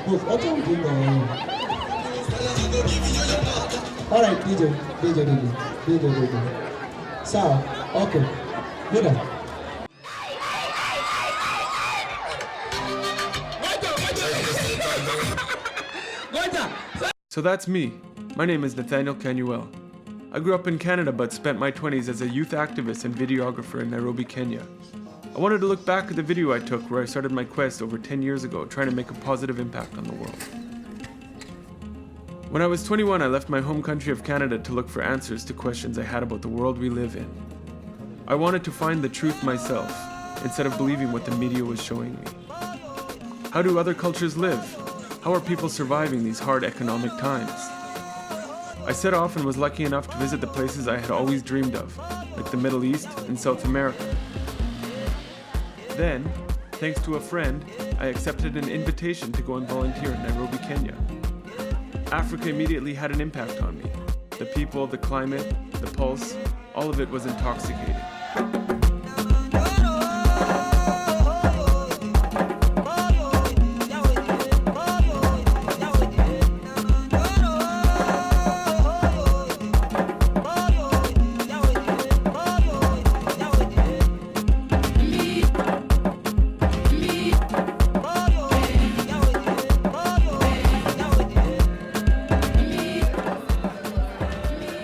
어쩜 된다. Alright, DJ. Sawa, okay. Good. So that's me. My name is Nathaniel Kanyuel. I grew up in Canada but spent my 20s as a youth activist and videographer in Nairobi, Kenya. I wanted to look back at the video I took where I started my quest over 10 years ago, trying to make a positive impact on the world. When I was 21, I left my home country of Canada to look for answers to questions I had about the world we live in. I wanted to find the truth myself, instead of believing what the media was showing me. How do other cultures live? How are people surviving these hard economic times? I set off and was lucky enough to visit the places I had always dreamed of, like the Middle East and South America. Then, thanks to a friend, I accepted an invitation to go and volunteer in Nairobi, Kenya. Africa immediately had an impact on me. The people, the climate, the pulse, all of it was intoxicating.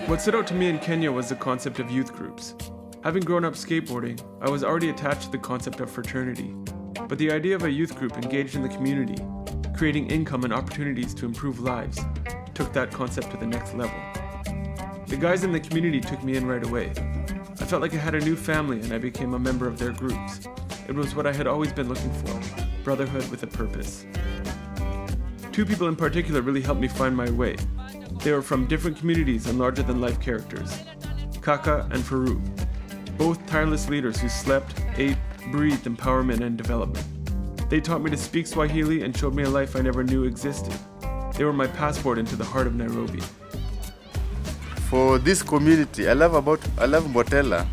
What stood out to me in Kenya was the concept of youth groups. Having grown up skateboarding, I was already attached to the concept of fraternity. But the idea of a youth group engaged in the community, creating income and opportunities to improve lives, took that concept to the next level. The guys in the community took me in right away. I felt like I had a new family and I became a member of their groups. It was what I had always been looking for, brotherhood with a purpose. Two people in particular really helped me find my way. They were from different communities and larger-than-life characters, Kaka and Farouk, both tireless leaders who slept, ate, breathed empowerment and development. They taught me to speak Swahili and showed me a life I never knew existed. They were my passport into the heart of Nairobi. For this community, I love Mbotela.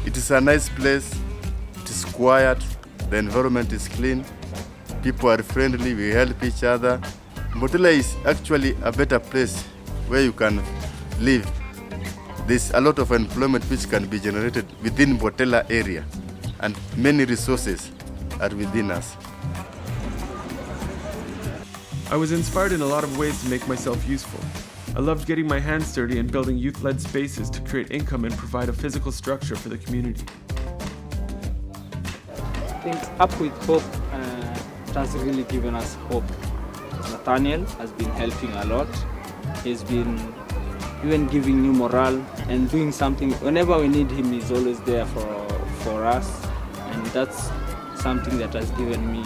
It is a nice place, it is quiet, the environment is clean, people are friendly, we help each other. Mbotela is actually a better place where you can live. There's a lot of employment which can be generated within Mbotela area, and many resources are within us. I was inspired in a lot of ways to make myself useful. I loved getting my hands dirty and building youth-led spaces to create income and provide a physical structure for the community. I think Up With Hope has really given us hope. Nathaniel has been helping a lot. He's been even giving new morale and doing something. Whenever we need him, he's always there for us. And that's something that has given me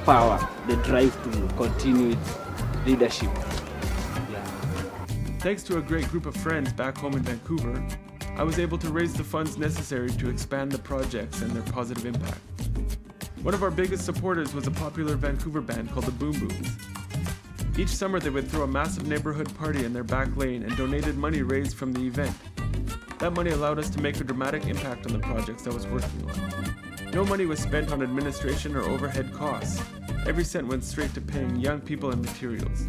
power, the drive to continue with leadership. Yeah. Thanks to a great group of friends back home in Vancouver, I was able to raise the funds necessary to expand the projects and their positive impact. One of our biggest supporters was a popular Vancouver band called the Boom Booms. Each summer they would throw a massive neighborhood party in their back lane and donated money raised from the event. That money allowed us to make a dramatic impact on the projects I was working on. No money was spent on administration or overhead costs. Every cent went straight to paying young people and materials.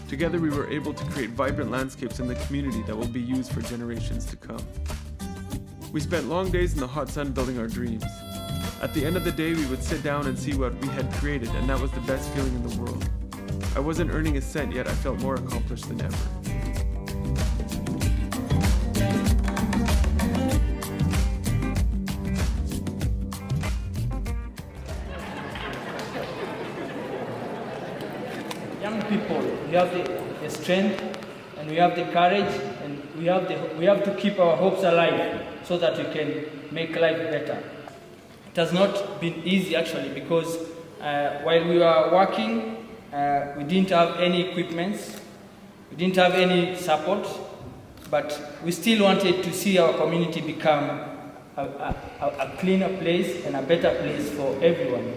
Together we were able to create vibrant landscapes in the community that will be used for generations to come. We spent long days in the hot sun building our dreams. At the end of the day, we would sit down and see what we had created, and that was the best feeling in the world. I wasn't earning a cent, yet I felt more accomplished than ever. Young people, we have the strength and we have the courage and we have to keep our hopes alive so that we can make life better. It has not been easy actually because while we were working, we didn't have any equipments, we didn't have any support, but we still wanted to see our community become a cleaner place and a better place for everyone.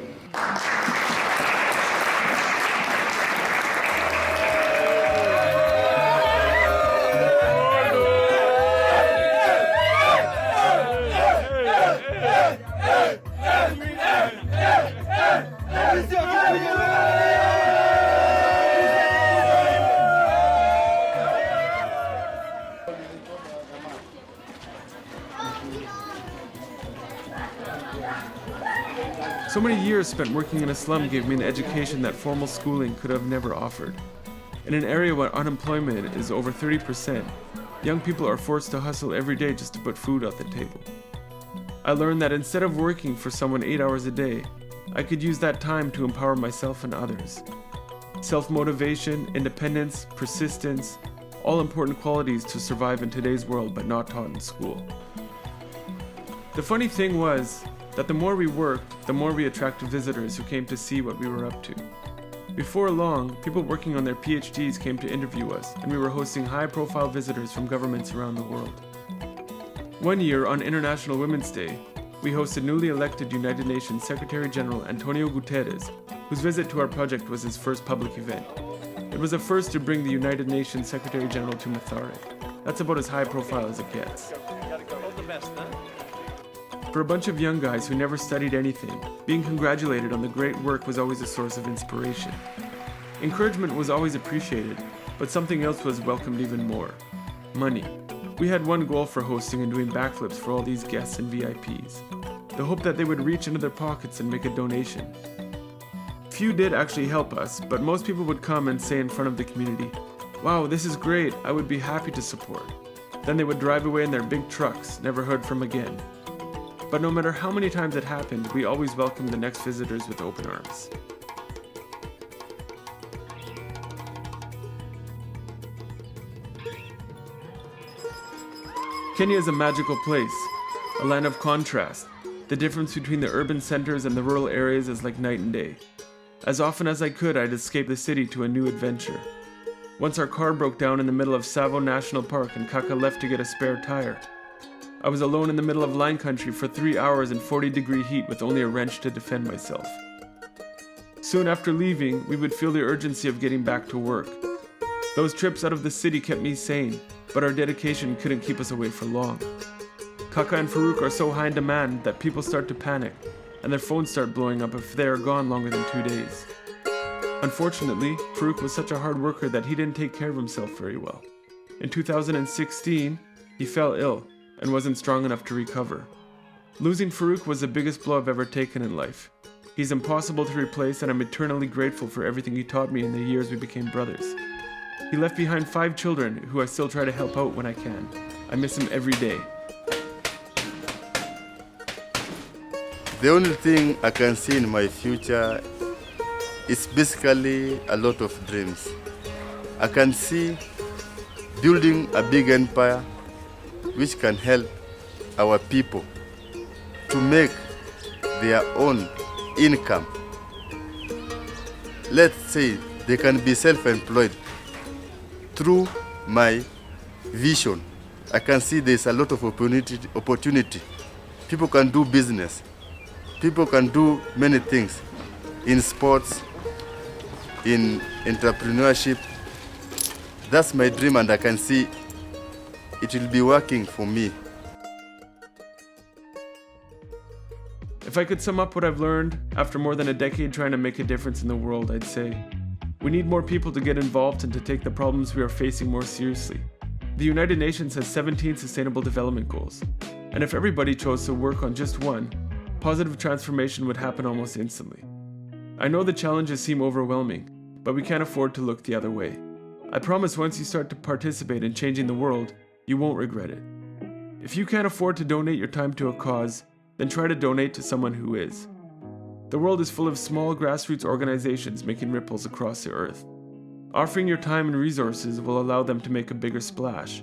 Hey! So many years spent working in a slum gave me an education that formal schooling could have never offered. In an area where unemployment is over 30%, young people are forced to hustle every day just to put food on the table. I learned that instead of working for someone 8 hours a day, I could use that time to empower myself and others. Self-motivation, independence, persistence, all important qualities to survive in today's world but not taught in school. The funny thing was that the more we worked, the more we attracted visitors who came to see what we were up to. Before long, people working on their PhDs came to interview us, and we were hosting high-profile visitors from governments around the world. One year, on International Women's Day, we hosted newly elected United Nations Secretary General Antonio Guterres, whose visit to our project was his first public event. It was a first to bring the United Nations Secretary General to Mathare. That's about as high profile as it gets. For a bunch of young guys who never studied anything, being congratulated on the great work was always a source of inspiration. Encouragement was always appreciated, but something else was welcomed even more: money. We had one goal for hosting and doing backflips for all these guests and VIPs: the hope that they would reach into their pockets and make a donation. Few did actually help us, but most people would come and say in front of the community, "Wow, this is great, I would be happy to support." Then they would drive away in their big trucks, never heard from again. But no matter how many times it happened, we always welcomed the next visitors with open arms. Kenya is a magical place, a land of contrast. The difference between the urban centers and the rural areas is like night and day. As often as I could, I'd escape the city to a new adventure. Once our car broke down in the middle of Tsavo National Park and Kaka left to get a spare tire. I was alone in the middle of line country for 3 hours in 40-degree heat with only a wrench to defend myself. Soon after leaving, we would feel the urgency of getting back to work. Those trips out of the city kept me sane, but our dedication couldn't keep us away for long. Kaka and Farouk are so high in demand that people start to panic, and their phones start blowing up if they are gone longer than 2 days. Unfortunately, Farouk was such a hard worker that he didn't take care of himself very well. In 2016, he fell ill and wasn't strong enough to recover. Losing Farouk was the biggest blow I've ever taken in life. He's impossible to replace, and I'm eternally grateful for everything he taught me in the years we became brothers. He left behind 5 children who I still try to help out when I can. I miss him every day. The only thing I can see in my future is basically a lot of dreams. I can see building a big empire which can help our people to make their own income. Let's say they can be self-employed. Through my vision, I can see there's a lot of opportunity. People can do business. People can do many things in sports, in entrepreneurship. That's my dream, and I can see it will be working for me. If I could sum up what I've learned after more than a decade trying to make a difference in the world, I'd say we need more people to get involved and to take the problems we are facing more seriously. The United Nations has 17 Sustainable Development Goals, and if everybody chose to work on just one, positive transformation would happen almost instantly. I know the challenges seem overwhelming, but we can't afford to look the other way. I promise once you start to participate in changing the world, you won't regret it. If you can't afford to donate your time to a cause, then try to donate to someone who is. The world is full of small grassroots organizations making ripples across the earth. Offering your time and resources will allow them to make a bigger splash.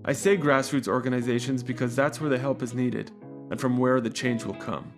I say grassroots organizations because that's where the help is needed, and from where the change will come.